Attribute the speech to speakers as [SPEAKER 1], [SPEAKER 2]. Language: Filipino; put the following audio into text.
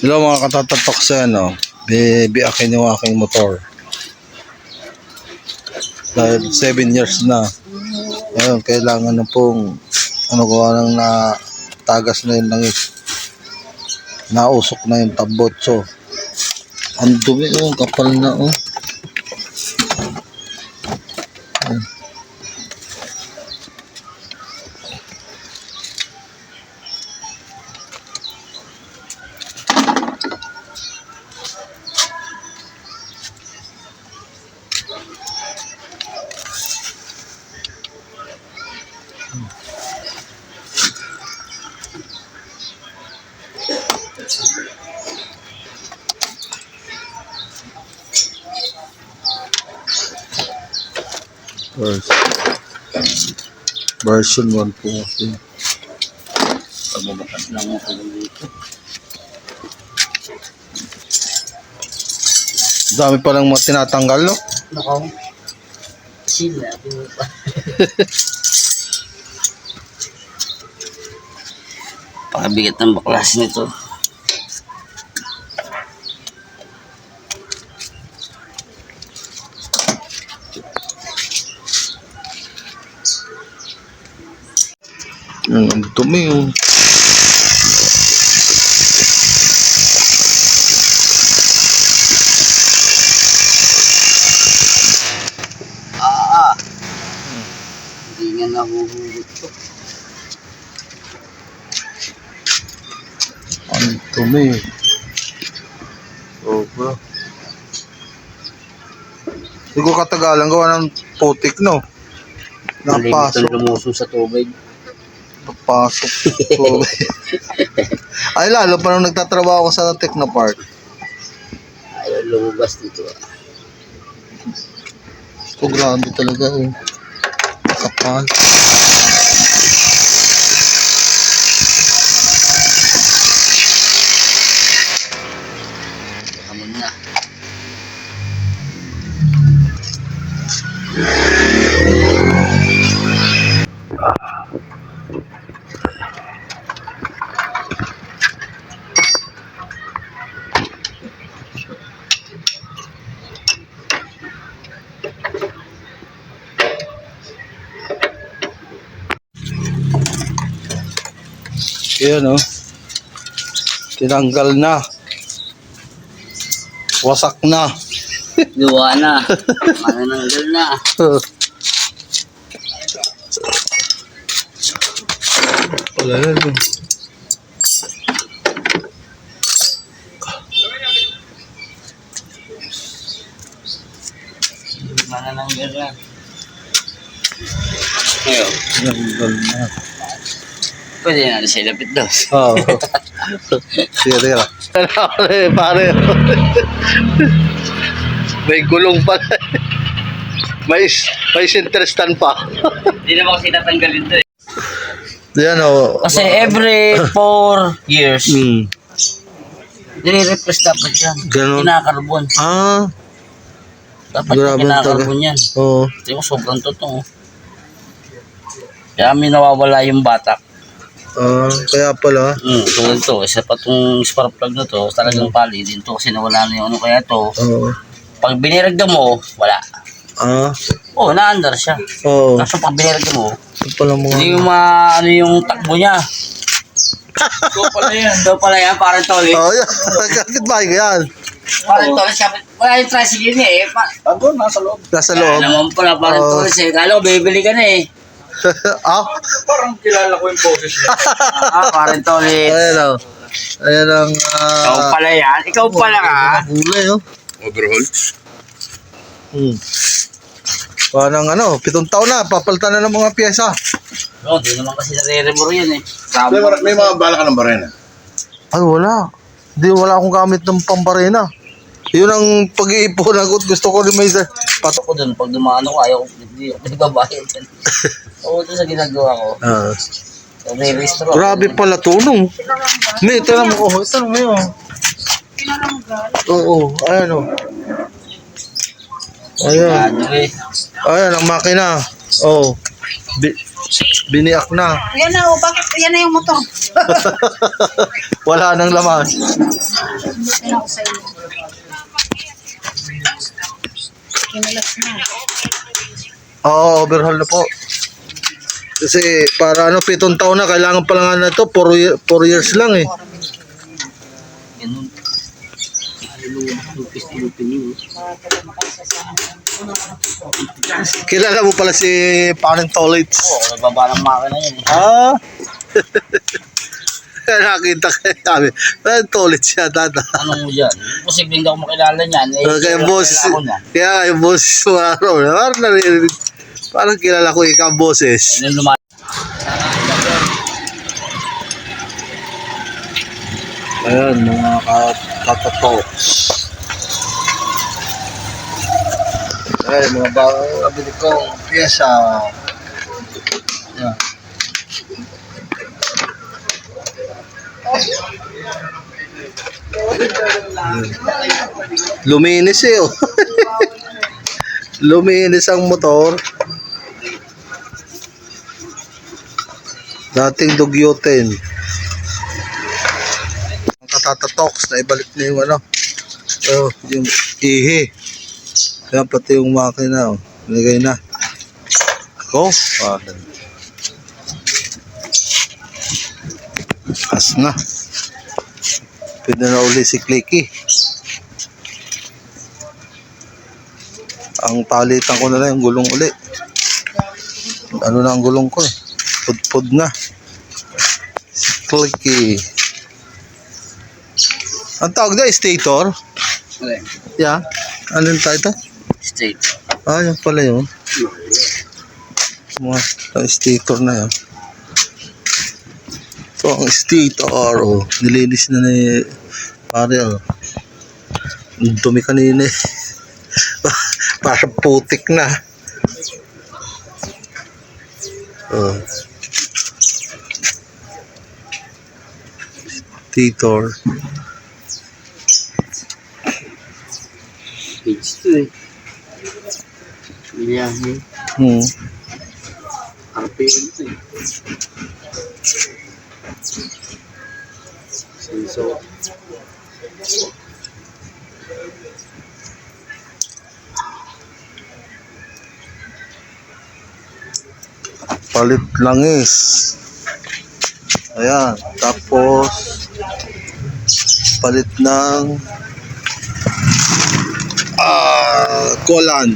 [SPEAKER 1] Hello mga katatatok sa bibiakin yung aking motor. Dahil 7 years na. Ngayon, kailangan na pong gawa nang tagas na yung langis. Nausok na yung tabotso. Ang dumi kapal na Version 1 po kasi.
[SPEAKER 2] Pagbabakas lang ako dito.
[SPEAKER 1] Dami pa lang tinatanggal, no?
[SPEAKER 2] Nakaw. Sila. Pakabigat ng baklas nito.
[SPEAKER 1] Ang dumi
[SPEAKER 2] Hindi nga nahuhugot to.
[SPEAKER 1] Ang dumi. Sobra. Hindi ko katagalan gawa ng putik, no? Napasok.
[SPEAKER 2] Lumusong sa tubig.
[SPEAKER 1] Napasok sa tubig. Ay, lalo pa nung nagtatrabaho ko sa Technopark.
[SPEAKER 2] Ayaw lumabas dito.
[SPEAKER 1] So, grabe talaga kapal.
[SPEAKER 2] Hamon na.
[SPEAKER 1] Ayan, tinanggal na. Wasak na.
[SPEAKER 2] Luwa na. Manananggal na.
[SPEAKER 1] Wala na.
[SPEAKER 2] Manananggal na. Ngayon.
[SPEAKER 1] Tinanggal na.
[SPEAKER 2] Pwede na siya lapit daw.
[SPEAKER 1] Oo. Sige, tira. Pare. May gulong pa. May interestan pa.
[SPEAKER 2] Hindi naman kasi tatanggalin to eh.
[SPEAKER 1] Yan
[SPEAKER 2] Kasi every 4 years, nire-replace dapat yan.
[SPEAKER 1] Ganon.
[SPEAKER 2] Kinakarbon. Dapat
[SPEAKER 1] Grabe
[SPEAKER 2] kinakarbon yan.
[SPEAKER 1] Oo.
[SPEAKER 2] Hindi mo sobrang totoo. Kaya may nawawala yung batak.
[SPEAKER 1] Kaya pala.
[SPEAKER 2] Tulad to, isa pa itong spark plug na to, talagang pali din to kasi nawala na yung kaya to. Pag biniragda mo, wala. Naandar siya. Kaso pag biniragda mo, hindi yung yung takbo niya. Ito pala yan, parang toli.
[SPEAKER 1] Yan. Bakit ba yan?
[SPEAKER 2] Parang toli siya. Wala yung tricycle niya eh.
[SPEAKER 1] Nasa loob.
[SPEAKER 2] Kaya naman pala parang toli siya. Kala ko bibili ka na eh.
[SPEAKER 3] Parang kilala ko yung boses niya.
[SPEAKER 2] Parang toli.
[SPEAKER 1] Ayan ang...
[SPEAKER 2] Ikaw pala yan. Ikaw pala ka.
[SPEAKER 1] Kulay,
[SPEAKER 3] Overhaul?
[SPEAKER 1] Parang 7 taon na, papalitan na ng mga pyesa.
[SPEAKER 2] Hindi naman kasi nare-remor yan eh.
[SPEAKER 3] May mga bala ka ng barena?
[SPEAKER 1] Ay, wala. Wala akong gamit ng pambarena. Yun ang pag-iipon ako. Gusto ko rin may
[SPEAKER 2] Patok ko dun, pag dumaan ako, ayaw ko, hindi ako nagbabayad dyan. Oo, ito sa ginagawa ko. So, may restro.
[SPEAKER 1] Grabe pala to, no? May, ito na mo. Ito na mo. Oo, ayan o. Ayan. Ayan ang makina. Biniak na.
[SPEAKER 4] Yan na, oh, bakit? Yan na yung motor.
[SPEAKER 1] Wala nang laman.
[SPEAKER 4] Buti na ako sa iyo. Kinulas na.
[SPEAKER 1] Oo, overhaul na po. Kasi para 7 taon na, kailangan pa lang na ito, 4 years lang eh.
[SPEAKER 2] Ganun. Lupis-lupin yun.
[SPEAKER 1] Kilala mo pala si Parang Tolits.
[SPEAKER 2] Oo, nagbaba ng makina yun eh.
[SPEAKER 1] Ah? Nakita ko sabi, Parang Tolits siya, tata.
[SPEAKER 2] Ano mo yan? Posibleng hindi ako makilala niyan.
[SPEAKER 1] Kaya boss,
[SPEAKER 2] kilala ko niya.
[SPEAKER 1] kaya yung boss mo araw, parang naririnig, parang kilala ko ikaw boses.
[SPEAKER 2] Ano lumayo?
[SPEAKER 1] Ayan, mga katatoks. Ayan, mga bagong nabili kong pyesa. Ayan. Luminis eh oh. Luminis ang motor. Dating dugyutin. Ang katatatoks na ibalik na yung yung ihi. Kaya pati yung makina oh. Nilagay na. Go. As na. Pwede na uli si Clicky. Ang palitan ko na lang yung gulong uli. Ano na ang gulong ko eh. Pudpud na. Si Clicky. Ang tawag na, stator? Yeah. Ano yung tayo ito?
[SPEAKER 2] Straight.
[SPEAKER 1] Ah, yan pala yun. Mga stator na yan. Ito ang stator. Oh. Nilinis na ni pare. Oh. Ang dumi kanina eh. Parang putik na. Oh. Stator.
[SPEAKER 2] Page 2 eh. Biyahe. RPM ito eh. Sensor.
[SPEAKER 1] Palit langis. Ayan. Tapos palit ng kolan.